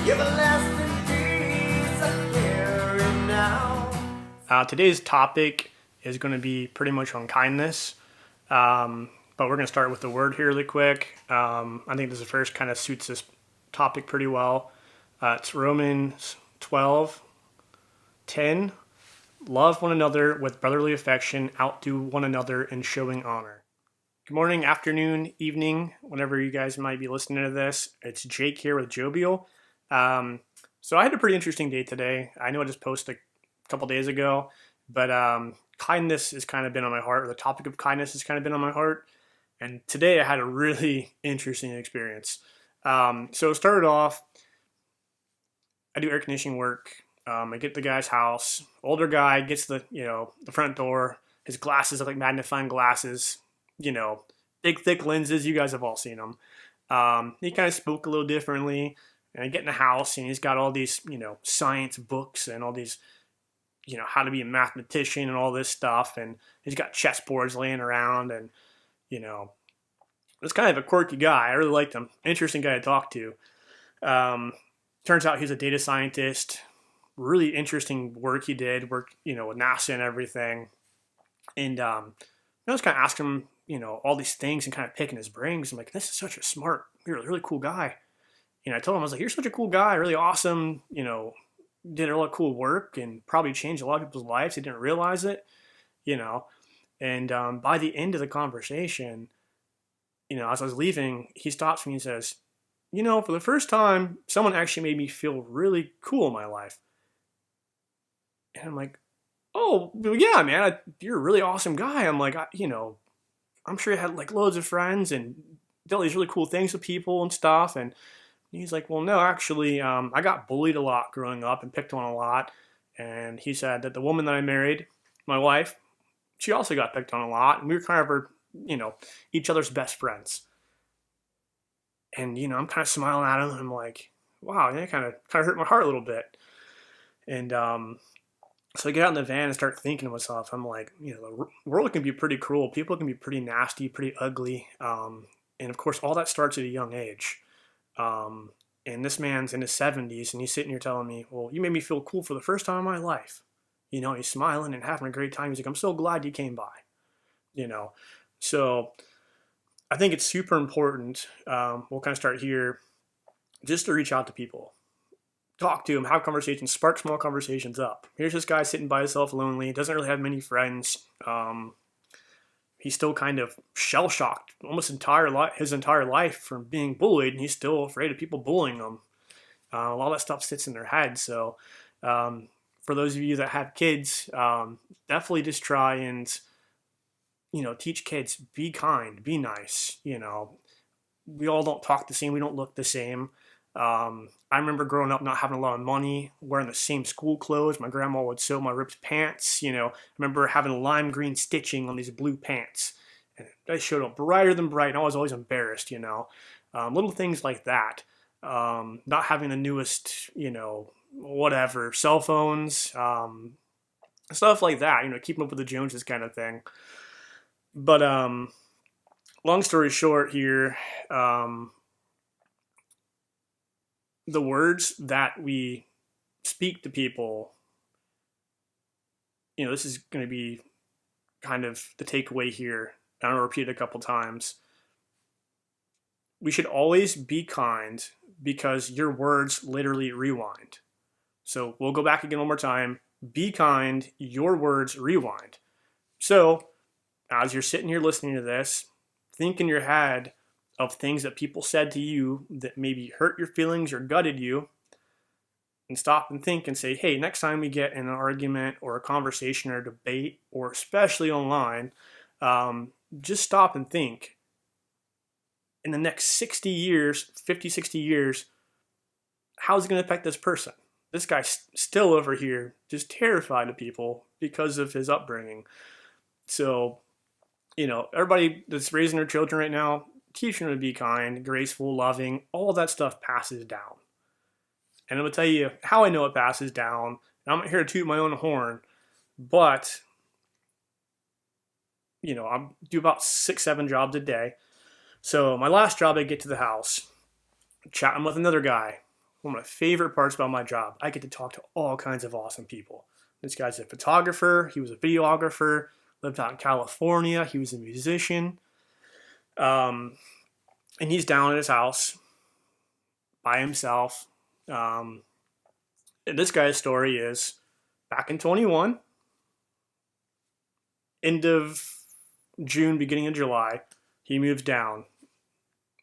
Everlasting peace I carry now. Today's topic is going to be pretty much on kindness, but we're going to start with the word here really quick. I think this verse kind of suits this topic pretty well. It's Romans 12:10. Love one another with brotherly affection, outdo one another in showing honor. Good morning, afternoon, evening, whenever you guys might be listening to this. It's Jake here with Jobial. So I had a pretty interesting day today. I know I just posted a couple days ago, but kindness has kind of been on my heart, or the topic of kindness has kind of been on my heart. And today I had a really interesting experience. So it started off, I do air conditioning work. I get to the guy's house. Older guy gets the front door. His glasses are like magnifying glasses. Big thick lenses. You guys have all seen them. He kind of spoke a little differently. And I get in the house and he's got all these science books and all these how to be a mathematician and all this stuff. And he's got chessboards laying around and it's kind of a quirky guy. I really liked him. Interesting guy to talk to. Turns out he's a data scientist. Really interesting work he did. Worked with NASA and everything. And I was kind of asking him all these things and kind of picking his brains. I'm like, this is such a smart, really cool guy. I told him, I was like, you're such a cool guy, really awesome. Did a lot of cool work and probably changed a lot of people's lives. They didn't realize it. And by the end of the conversation, as I was leaving, he stops me and says, for the first time, someone actually made me feel really cool in my life. And I'm like, oh, well, yeah, man, you're a really awesome guy. I'm like, I'm sure you had like loads of friends and did all these really cool things with people and stuff. And he's like, well, no, actually, I got bullied a lot growing up and picked on a lot. And he said that the woman that I married, my wife, she also got picked on a lot. And we were kind of her, each other's best friends. And, I'm kind of smiling at him. And I'm like, wow, that kind of hurt my heart a little bit. And so I get out in the van and start thinking to myself, I'm like, the world can be pretty cruel. People can be pretty nasty, pretty ugly. And of course, all that starts at a young age. And this man's in his 70s and he's sitting here telling me, well, you made me feel cool for the first time in my life. He's smiling and having a great time. He's like, I'm so glad you came by. So I think it's super important. We'll kind of start here just to reach out to people. Talk to them, have conversations, spark small conversations up. Here's this guy sitting by himself lonely, doesn't really have many friends. He's still kind of shell-shocked almost his entire life from being bullied, and he's still afraid of people bullying him. A lot of that stuff sits in their head. So for those of you that have kids, definitely just try and, teach kids, be kind, be nice. We all don't talk the same. We don't look the same. I remember growing up not having a lot of money, wearing the same school clothes. My grandma would sew my ripped pants. I remember having lime green stitching on these blue pants. And they showed up brighter than bright, and I was always embarrassed, Little things like that. Not having the newest, whatever, cell phones, stuff like that, keeping up with the Joneses kind of thing. But long story short here, the words that we speak to people, this is going to be kind of the takeaway here. I'm going to repeat it a couple times. We should always be kind because your words literally rewind. So we'll go back again one more time. Be kind, your words rewind. So as you're sitting here listening to this, think in your head of things that people said to you that maybe hurt your feelings or gutted you, and stop and think and say, hey, next time we get in an argument or a conversation or a debate, or especially online, just stop and think. In the next 60 years, 50, 60 years, how's it going to affect this person? This guy's still over here just terrified of people because of his upbringing. So, everybody that's raising their children right now, teach them to be kind, graceful, loving. All of that stuff passes down. And I'm going to tell you how I know it passes down. And I'm not here to toot my own horn, but, I do about 6-7 jobs a day. So my last job, I get to the house, chatting with another guy. one of my favorite parts about my job. I get to talk to all kinds of awesome people. This guy's a photographer. He was a videographer. Lived out in California. He was a musician. And he's down at his house by himself. And this guy's story is back in 21, end of June, beginning of July, he moves down.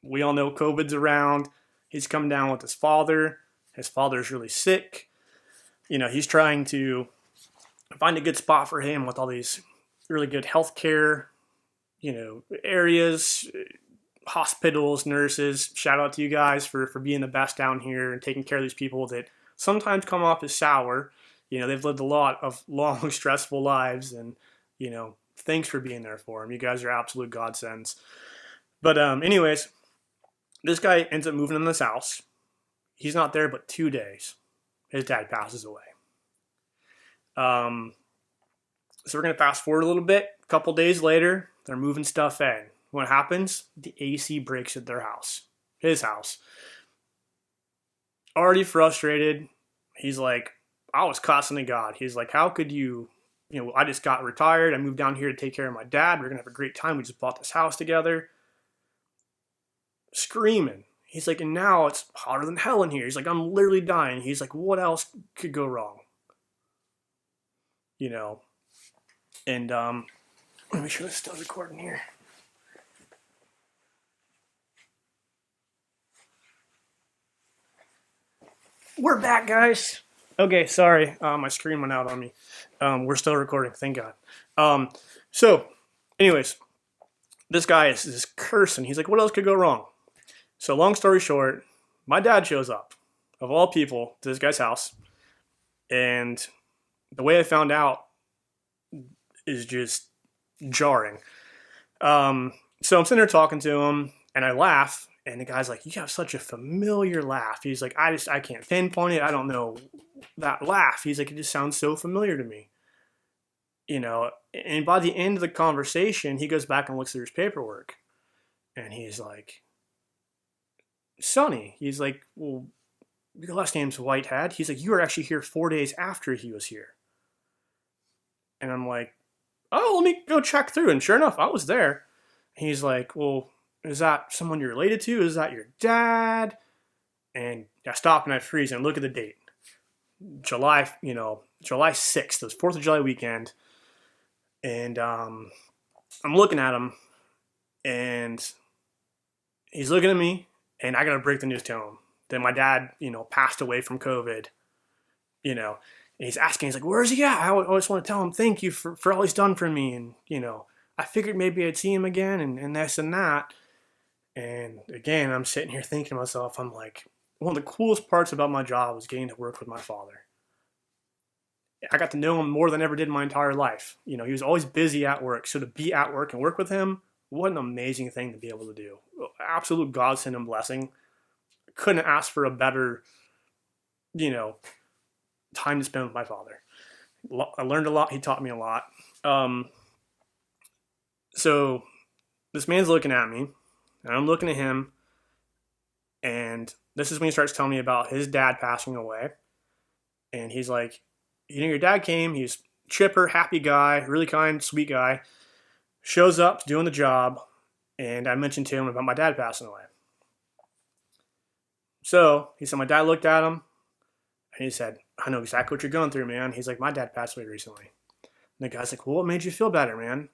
We all know COVID's around. He's come down with his father. His father's really sick. He's trying to find a good spot for him with all these really good healthcare, areas, hospitals, nurses. Shout out to you guys for being the best down here and taking care of these people that sometimes come off as sour. They've lived a lot of long, stressful lives, and, thanks for being there for them. You guys are absolute godsends. But anyways, this guy ends up moving in this house. He's not there but 2 days. His dad passes away. So we're going to fast forward a little bit. A couple days later, they're moving stuff in. What happens? The AC breaks at their house. His house. Already frustrated. He's like, I was cussing to God. He's like, how could you, I just got retired. I moved down here to take care of my dad. We're going to have a great time. We just bought this house together. Screaming. He's like, and now it's hotter than hell in here. He's like, I'm literally dying. He's like, what else could go wrong? And let me make sure this is still recording here. We're back, guys. Okay, sorry. My screen went out on me. We're still recording, thank God. So, anyways, this guy is cursing. He's like, what else could go wrong? So, long story short, my dad shows up, of all people, to this guy's house. And the way I found out is just jarring. So I'm sitting there talking to him, and I laugh, and the guy's like, you have such a familiar laugh. He's like, I can't pinpoint it. I don't know that laugh. He's like, it just sounds so familiar to me. And by the end of the conversation, he goes back and looks through his paperwork, and he's like, Sonny. He's like, well, your last name's Whitehead. He's like, you were actually here 4 days after he was here. And I'm like, oh, let me go check through. And sure enough, I was there. He's like, well, is that someone you're related to? Is that your dad? And I stop and I freeze and look at the date. July 6th, it was 4th of July weekend. And I'm looking at him, and he's looking at me, and I got to break the news to him that my dad, passed away from COVID, and he's asking, he's like, where is he at? I always want to tell him thank you for all he's done for me. And, I figured maybe I'd see him again and this and that. And again, I'm sitting here thinking to myself, I'm like, one of the coolest parts about my job was getting to work with my father. I got to know him more than I ever did in my entire life. He was always busy at work. So to be at work and work with him, what an amazing thing to be able to do. Absolute godsend and blessing. Couldn't ask for a better, time to spend with my father. I learned a lot. He taught me a lot. So this man's looking at me, and I'm looking at him, and this is when he starts telling me about his dad passing away. And he's like, your dad came, he's chipper, happy guy, really kind, sweet guy, shows up doing the job, and I mentioned to him about my dad passing away. So he said, my dad looked at him, and he said, I know exactly what you're going through, man. He's like, my dad passed away recently. And the guy's like, well, what made you feel better, man?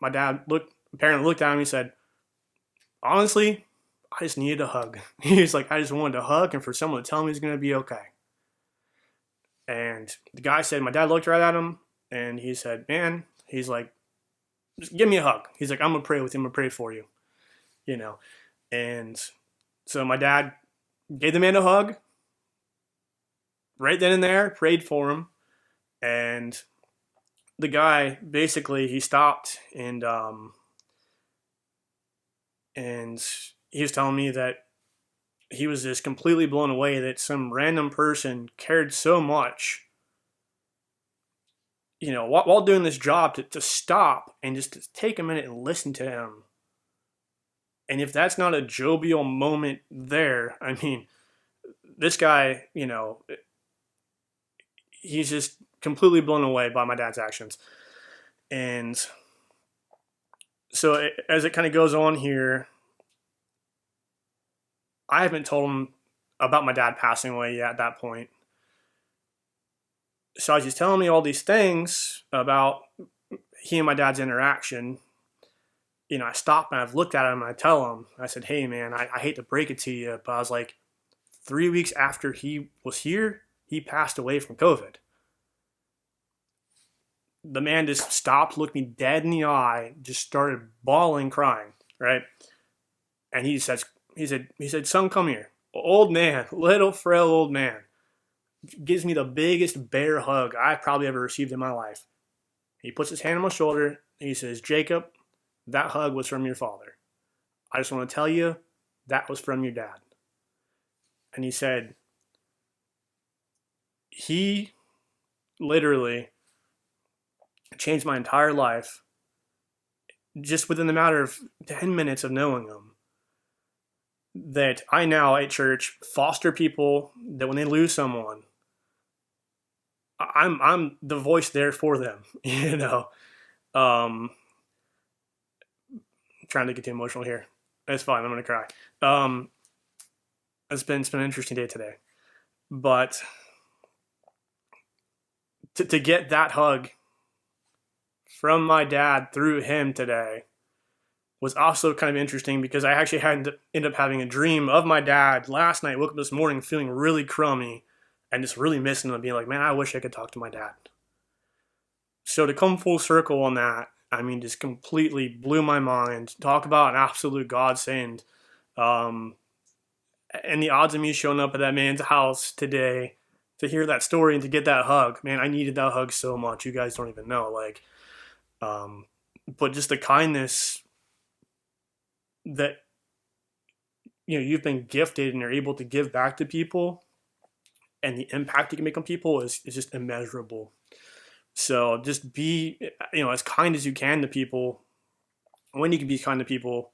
My dad apparently looked at him and he said, honestly, I just needed a hug. He's like, I just wanted a hug and for someone to tell me he's going to be okay. And the guy said, my dad looked right at him, and he said, man, he's like, just give me a hug. He's like, I'm going to pray with you. I'm going to pray for you. And so my dad gave the man a hug right then and there, prayed for him. And the guy, basically, he stopped and he was telling me that he was just completely blown away that some random person cared so much, while doing this job to stop and just to take a minute and listen to him. And if that's not a jovial moment there, I mean, this guy, he's just completely blown away by my dad's actions. And so as it kind of goes on here, I haven't told him about my dad passing away yet at that point. So as he's telling me all these things about he and my dad's interaction, I stop and I've looked at him and I tell him, I said, hey man, I hate to break it to you, but I was like, 3 weeks after he was here, he passed away from COVID. The man just stopped, looked me dead in the eye, just started bawling, crying, right? And he said, son, come here. Old man, little frail old man, gives me the biggest bear hug I've probably ever received in my life. He puts his hand on my shoulder and he says, Jacob, that hug was from your father. I just want to tell you, that was from your dad. And he said, he literally changed my entire life just within the matter of 10 minutes of knowing him. That I now at church foster people that when they lose someone, I'm the voice there for them, trying to get too emotional here. It's fine. I'm going to cry. It's been an interesting day today, but to get that hug from my dad through him today was also kind of interesting because I actually had to end up having a dream of my dad last night. Woke up this morning feeling really crummy and just really missing him and being like, man, I wish I could talk to my dad. So to come full circle on that, just completely blew my mind. Talk about an absolute godsend. And the odds of me showing up at that man's house today to hear that story and to get that hug, man, I needed that hug so much. You guys don't even know. But just the kindness that you've been gifted and you're able to give back to people, and the impact you can make on people is just immeasurable. So just be as kind as you can to people when you can be kind to people,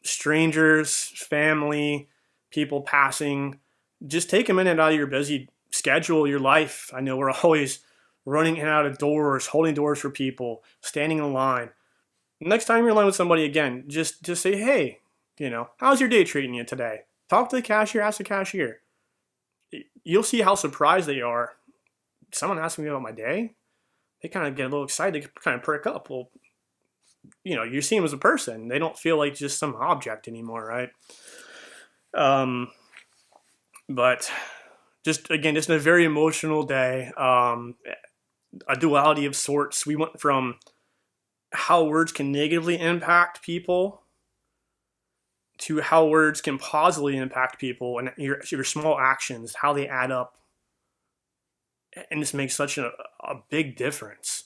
strangers, family, people passing. Just take a minute out of your busy schedule, your life. I know we're always running in and out of doors, holding doors for people, standing in line. Next time you're in line with somebody again, just say, hey, how's your day treating you today? Talk to the cashier, ask the cashier. You'll see how surprised they are. Someone asking me about my day, they kind of get a little excited, they kind of perk up. Well, you see them as a person. They don't feel like just some object anymore, right? But just a very emotional day. A duality of sorts. We went from how words can negatively impact people to how words can positively impact people, and your small actions, how they add up, and this makes such a big difference.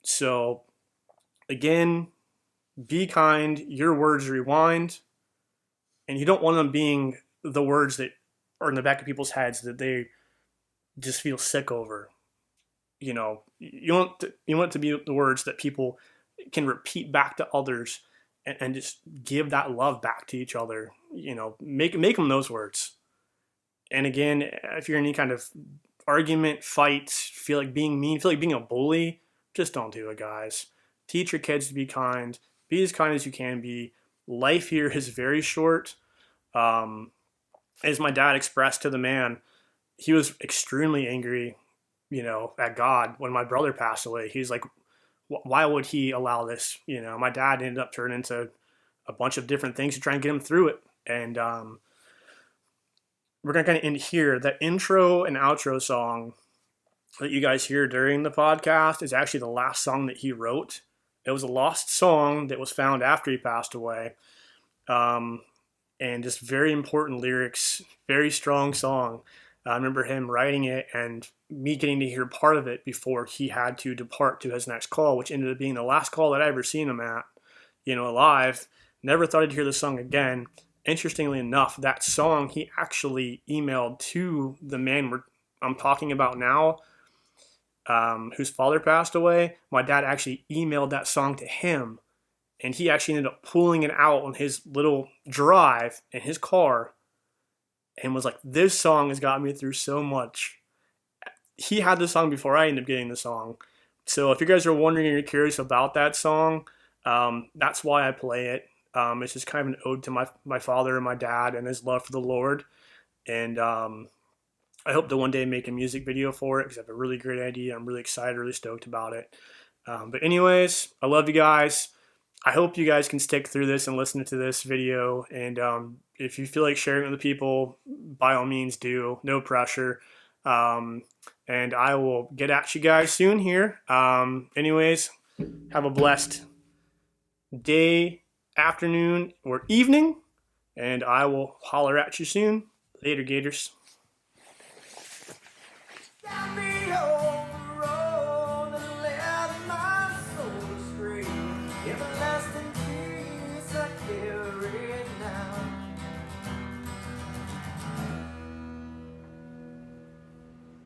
So again, be kind. Your words rewind, and you don't want them being the words that are in the back of people's heads that they just feel sick over. You want it to be the words that people can repeat back to others and just give that love back to each other. Make them those words. And again, if you're in any kind of argument, fight, feel like being mean, feel like being a bully, just don't do it, guys. Teach your kids to be kind. Be as kind as you can be. Life here is very short. As my dad expressed to the man, he was extremely angry, at God when my brother passed away. He's like, why would he allow this? My dad ended up turning into a bunch of different things to try and get him through it. And we're going to kind of end here. The intro and outro song that you guys hear during the podcast is actually the last song that he wrote. It was a lost song that was found after he passed away. And just very important lyrics, very strong song. I remember him writing it and me getting to hear part of it before he had to depart to his next call, which ended up being the last call that I ever seen him at, live. Never thought I'd hear the song again. Interestingly enough, that song he actually emailed to the man I'm talking about now, whose father passed away. My dad actually emailed that song to him, and he actually ended up pulling it out on his little drive in his car and was like, this song has got me through so much. He had the song before I ended up getting the song. So if you guys are wondering and you're curious about that song, that's why I play it. It's just kind of an ode to my father and my dad and his love for the Lord. And I hope to one day make a music video for it because I have a really great idea. I'm really excited, really stoked about it. But anyways, I love you guys. I hope you guys can stick through this and listen to this video. And if you feel like sharing it with people, by all means do. No pressure. And I will get at you guys soon here. Anyways, have a blessed day, afternoon, or evening. And I will holler at you soon. Later, Gators. Got me on the road and led my soul astray. Everlasting peace I carry